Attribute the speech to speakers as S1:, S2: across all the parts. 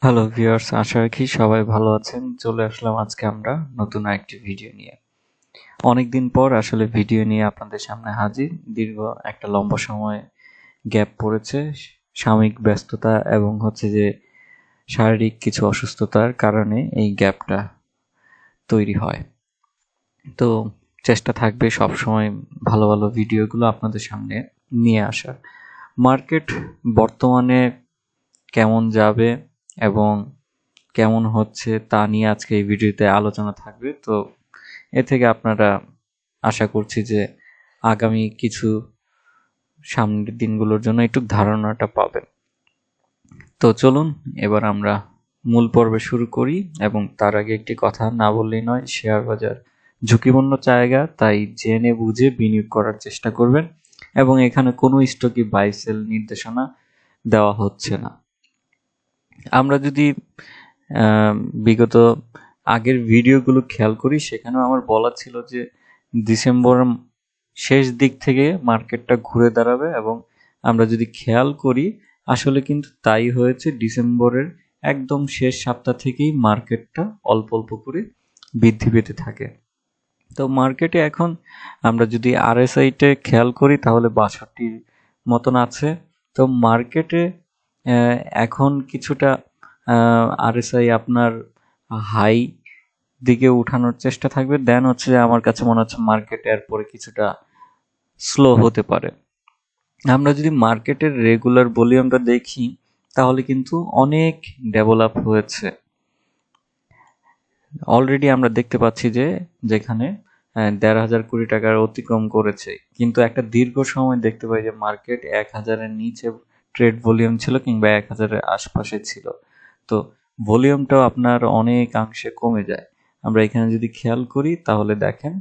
S1: Hello viewers, আশা রাখি সবাই ভালো আছেন। চলে আসলাম আজকে আমরা নতুন একটি ভিডিও নিয়ে। অনেকদিন পর আসলে ভিডিও নিয়ে আপনাদের সামনে হাজির। দীর্ঘ একটা লম্বা সময় গ্যাপ পড়েছে সাময়িক ব্যস্ততা এবং হচ্ছে যে শারীরিক কিছু অসুস্থতার কারণে এই গ্যাপটা তৈরি হয়। তো চেষ্টা থাকবে সবসময় ভালো ভালো ভিডিওগুলো আপনাদের সামনে নিয়ে আসার। মার্কেট বর্তমানে কেমন যাবে এবং কেমন হচ্ছে তা নিয়ে আজকে এই ভিডিওতে আলোচনা থাকবে। তো এ থেকে আপনারা আশা করছি যে আগামী কিছু সামনের দিনগুলোর জন্য একটু ধারণাটা পাবেন। তো চলুন এবার আমরা মূল পর্বে শুরু করি, এবং তার আগে একটি কথা না বললেই নয়, শেয়ার বাজার ঝুঁকিপূর্ণ জায়গা, তাই জেনে বুঝে বিনিয়োগ করার চেষ্টা করবেন এবং এখানে কোনো স্টকই বাই সেল নির্দেশনা দেওয়া হচ্ছে না। আমরা যদি বিগত আগের ভিডিওগুলো খেয়াল করি, সেখানেও আমার বলা ছিল যে ডিসেম্বর শেষ দিক থেকে মার্কেটটা ঘুরে দাঁড়াবে, এবং আমরা যদি খেয়াল করি আসলে কিন্তু তাই হয়েছে। ডিসেম্বরের একদম শেষ সপ্তাহ থেকেই মার্কেটটা অল্প অল্প করে বৃদ্ধি পেতে থাকে। তো মার্কেটে এখন আমরা যদি আরএসআইতে খেয়াল করি তাহলে ৬২ মতন আছে। তো মার্কেটে এখন কিছুটা আরএসআই আপনার হাই দিকে উঠানোর চেষ্টা থাকবে। দেন হচ্ছে যে আমার কাছে মনে হচ্ছে মার্কেট এরপরে কিছুটা স্লো হতে পারে। আমরা যদি মার্কেটের রেগুলার ভলিউমটা দেখি তাহলে কিন্তু অনেক ডেভেলপ হয়েছে। অলরেডি আমরা দেখতে পাচ্ছি যে যেখানে ১,৫০০ কোটি টাকার অতিক্রম করেছে, কিন্তু একটা দীর্ঘ সময় দেখতে পাই যে মার্কেট ১,০০০-এর নিচে ট্রেড ভলিউম ছিল কিংবা ১,০০০-এর আশপাশে ছিল। তো ভলিউমটাও আপনার অনেকাংশে কমে যায়। আমরা এখানে যদি খেয়াল করি তাহলে দেখেন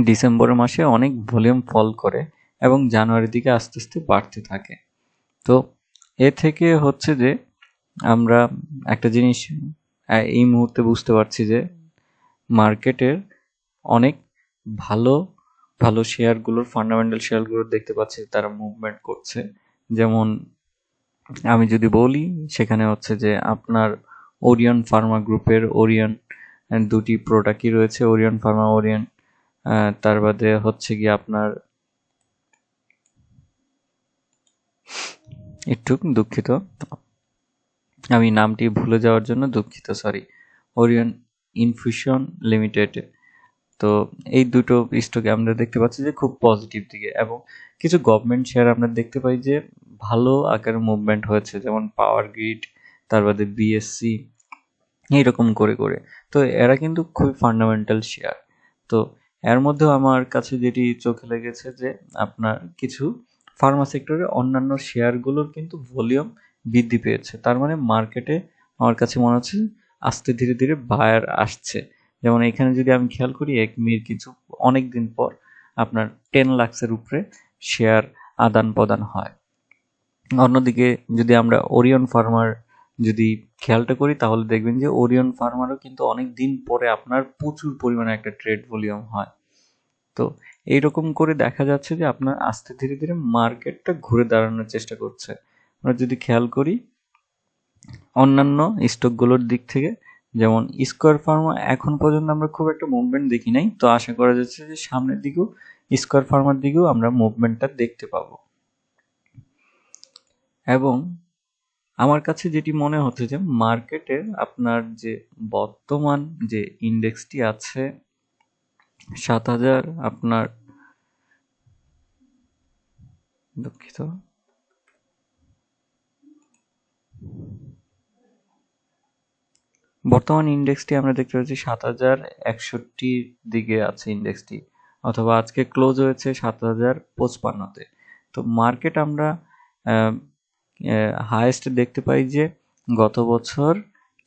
S1: ডিসেম্বর মাসে অনেক ভলিউম ফল করে এবং জানুয়ারির দিকে আস্তে আস্তে বাড়তে থাকে। তো এ থেকে হচ্ছে যে আমরা একটা জিনিস এই মুহূর্তে বুঝতে পারছি যে মার্কেটের অনেক ভালো ভালো শেয়ারগুলোর, ফান্ডামেন্টাল শেয়ারগুলো দেখতে পাচ্ছি তারা মুভমেন্ট করছে। যেমন আমি যদি বলি সেখানে হচ্ছে যে আপনার ওরিয়ন ফার্মা গ্রুপের ওরিয়ন দুটি প্রোডাক্টই রয়েছে, ওরিয়ন ফার্মা, ওরিয়ন, তার বাদে হচ্ছে কি আপনার একটু দুঃখিত, আমি নামটি ভুলে যাওয়ার জন্য দুঃখিত, সরি, ওরিয়ন ইনফিউশন লিমিটেড। তো এই দুটো স্টকে আমরা দেখতে পাচ্ছি যে খুব পজিটিভ দিকে, এবং কিছু গভর্নমেন্ট শেয়ার আমরা দেখতে পাই যে ভালো আকারে মুভমেন্ট হয়েছে, যেমন পাওয়ার গ্রিড, তার বাদে বিএসসি, এইরকম করে করে। তো এরা কিন্তু খুবই ফান্ডামেন্টাল শেয়ার। তো এর মধ্যেও আমার কাছে যেটি চোখে লেগেছে যে আপনার কিছু ফার্মা সেক্টরে অন্যান্য শেয়ারগুলোর কিন্তু ভলিউম বৃদ্ধি পেয়েছে। তার মানে মার্কেটে আমার কাছে মনে হচ্ছে আস্তে ধীরে ধীরে বায়ার আসছে। যেমন এখানে যদি আমি খেয়াল করি একমির কিছু অনেক দিন পর আপনার 10 লাখের উপরে শেয়ার আদান প্রদান হয়। অন্যদিকে যদি আমরা ওরিয়ন ফার্মার যদি খেয়ালটা করি তাহলে দেখবেন যে ওরিয়ন ফার্মারও কিন্তু অনেক দিন পরে আপনার প্রচুর পরিমাণে একটা ট্রেড ভলিউম হয়। তো এইরকম করে দেখা যাচ্ছে যে আপনার আস্তে ধীরে ধীরে মার্কেটটা ঘুরে দাঁড়ানোর চেষ্টা করছে। আমরা যদি খেয়াল করি অন্যান্য স্টকগুলোর দিক থেকে, যেমন স্কয়ার ফার্মা এখন পর্যন্ত আমরা খুব একটা মুভমেন্ট দেখি নাই, তো আশা করা যাচ্ছে যে সামনের দিকেও স্কয়ার ফার্মার দিকেও আমরা মুভমেন্টটা দেখতে পাবো। এবং আমার কাছে যেটি মনে হচ্ছে যে মার্কেটের আপনার যে বর্তমান যে ইন্ডেক্সটি আছে ৭,০০০, আপনার দুঃখিত, বর্তমান ইন্ডেক্সটি আমরা দেখতে পাচ্ছি ৭,০৬১ দিকে আছে ইন্ডেক্সটি, অথবা আজকে ক্লোজ হয়েছে ৭,০৫৫-তে। তো মার্কেট আমরা হায়েস্ট দেখতে পাই যে গত বছর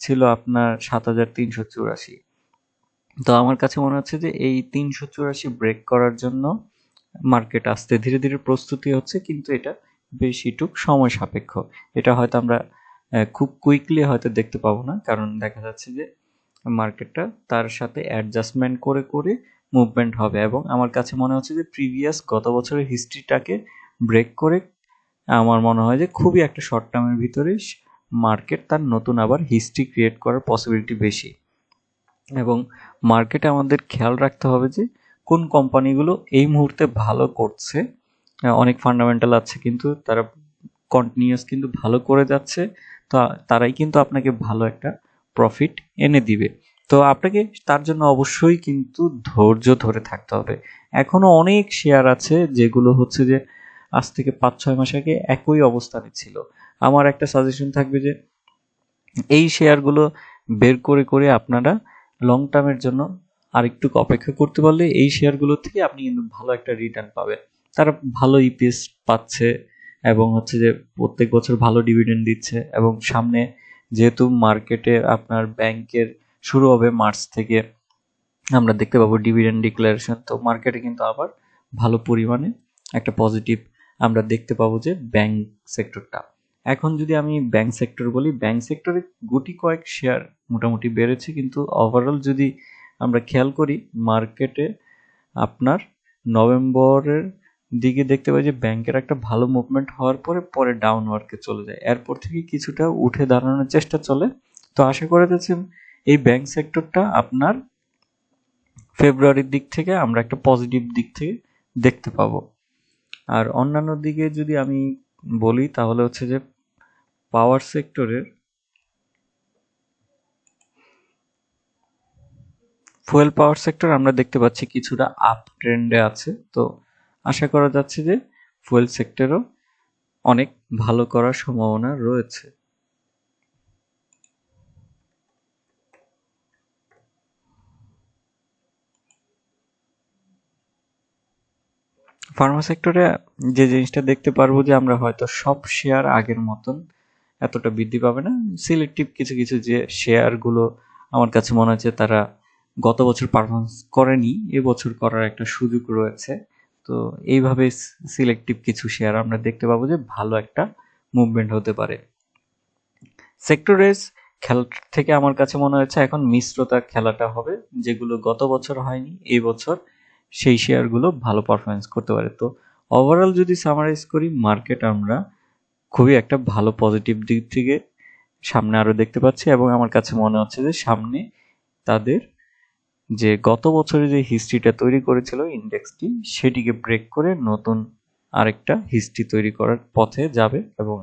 S1: ছিল আপনার ৭,৩৮৪। তো আমার কাছে মনে হচ্ছে যে এই ৩৮৪ ব্রেক করার জন্য মার্কেট আসতে ধীরে ধীরে প্রস্তুতি হচ্ছে, কিন্তু এটা বেশিটুক সময় সাপেক্ষ। এটা হয়তো আমরা খুব কুইকলি হয়তো দেখতে পাবো না, কারণ দেখা যাচ্ছে যে মার্কেটটা তার সাথে অ্যাডজাস্টমেন্ট করে করে মুভমেন্ট হবে। এবং আমার কাছে মনে হচ্ছে যে প্রিভিয়াস গত বছরের হিস্ট্রিটাকে ব্রেক করে আমার মনে হয় যে খুবই একটা শর্ট টার্মের ভিতরে মার্কেট তার নতুন আবার হিস্ট্রি ক্রিয়েট করার পসিবিলিটি বেশি। এবং মার্কেটে আমাদের খেয়াল রাখতে হবে যে কোন কোম্পানিগুলো এই মুহূর্তে ভালো করছে। অনেক ফান্ডামেন্টাল আছে কিন্তু তারা কন্টিনিউয়াস কিন্তু ভালো করে যাচ্ছে, তো তারাই কিন্তু আপনাকে ভালো একটা প্রফিট এনে দিবে। তো আপনাকে তার জন্য অবশ্যই কিন্তু ধৈর্য ধরে থাকতে হবে। এখনো অনেক শেয়ার আছে যেগুলো হচ্ছে যে আজ থেকে 5-6 মাস আগে একই অবস্থানে ছিল। আমার একটা সাজেশন থাকবে যে এই শেয়ারগুলো বের করে করে আপনারা লং টার্মের জন্য আরেকটু অপেক্ষা করতে পারলে এই শেয়ারগুলো থেকে আপনি কিন্তু ভালো একটা রিটার্ন পাবেন। তারা ভালো ইপিএস পাচ্ছে এবং হচ্ছে যে প্রত্যেক বছর ভালো ডিভিডেন্ড দিচ্ছে, এবং সামনে যেহেতু মার্কেটে আপনার ব্যাংকের শুরু হবে মার্চ থেকে, আমরা দেখতে পাবো ডিভিডেন্ড ডিক্লারেশন। তো মার্কেটে কিন্তু আবার ভালো পরিমাণে একটা পজিটিভ আমরা দেখতে পাবো যে ব্যাংক সেক্টরটা। এখন যদি আমি ব্যাংক সেক্টর বলি, ব্যাংক সেক্টরে গুটি কয়েক শেয়ার মোটামুটি বেড়েছে, কিন্তু ওভারঅল যদি আমরা খেয়াল করি মার্কেটে আপনার নভেম্বরের দিকে দেখতে পাই যে ব্যাংকের একটা ভালো মুভমেন্ট হওয়ার পরে পরে ডাউনওয়ার্ডে চলে যায়, এরপর থেকে কিছুটা উঠে দাঁড়ানোর চেষ্টা চলে। তো আশা করা যাচ্ছে এই ব্যাংক সেক্টরটা আপনার ফেব্রুয়ারির দিক থেকে আমরা একটা পজিটিভ দিক থেকে দেখতে পাবো। আর অন্যান্য দিকে যদি আমি বলি তাহলে হচ্ছে যে পাওয়ার সেক্টরের ফুয়েল পাওয়ার সেক্টর আমরা দেখতে পাচ্ছি কিছুটা আপ ট্রেন্ডে আছে। তো আশা করা যাচ্ছে যে ফুয়েল সেক্টরও অনেক ভালো করার সম্ভাবনা রয়েছে। ফার্মা সেক্টরে যে জিনিসটা দেখতে পারবো যে আমরা হয়তো সব শেয়ার আগের মতন এতটা বৃদ্ধি পাবে না। সিলেক্টিভ কিছু কিছু যে শেয়ারগুলো আমার কাছে মনে হচ্ছে তারা গত বছর পারফরমেন্স করেনি, এবছর করার একটা সুযোগ রয়েছে। তো এইভাবে সিলেক্টিভ কিছু শেয়ার আমরা দেখতে পাবো যে ভালো একটা মুভমেন্ট হতে পারে। সেক্টরের খেলা থেকে আমার কাছে মনে হচ্ছে এখন মিশ্রতার খেলাটা হবে, যেগুলো গত বছর হয়নি এই বছর সেই শেয়ারগুলো ভালো পারফরমেন্স করতে পারে। তো ওভারঅল যদি সামারাইজ করি, মার্কেট আমরা খুবই একটা ভালো পজিটিভ দিক থেকে সামনে আরো দেখতে পাচ্ছি, এবং আমার কাছে মনে হচ্ছে যে সামনে তাদের যে গত বছরে যে হিস্ট্রিটা তৈরি করেছিল ইন্ডেক্সটি, সেটিকে ব্রেক করে নতুন আরেকটা হিস্ট্রি তৈরি করার পথে যাবে, এবং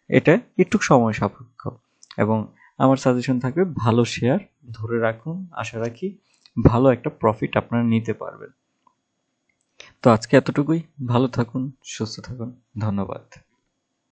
S1: এটা একটু সময় সাপেক্ষ। এবং আমার সাজেশন থাকবে ভালো শেয়ার ধরে রাখুন, আশা রাখি ভালো একটা প্রফিট আপনারা নিতে পারবেন। তো আজকে এতটুকুই, ভালো থাকুন, সুস্থ থাকুন, ধন্যবাদ।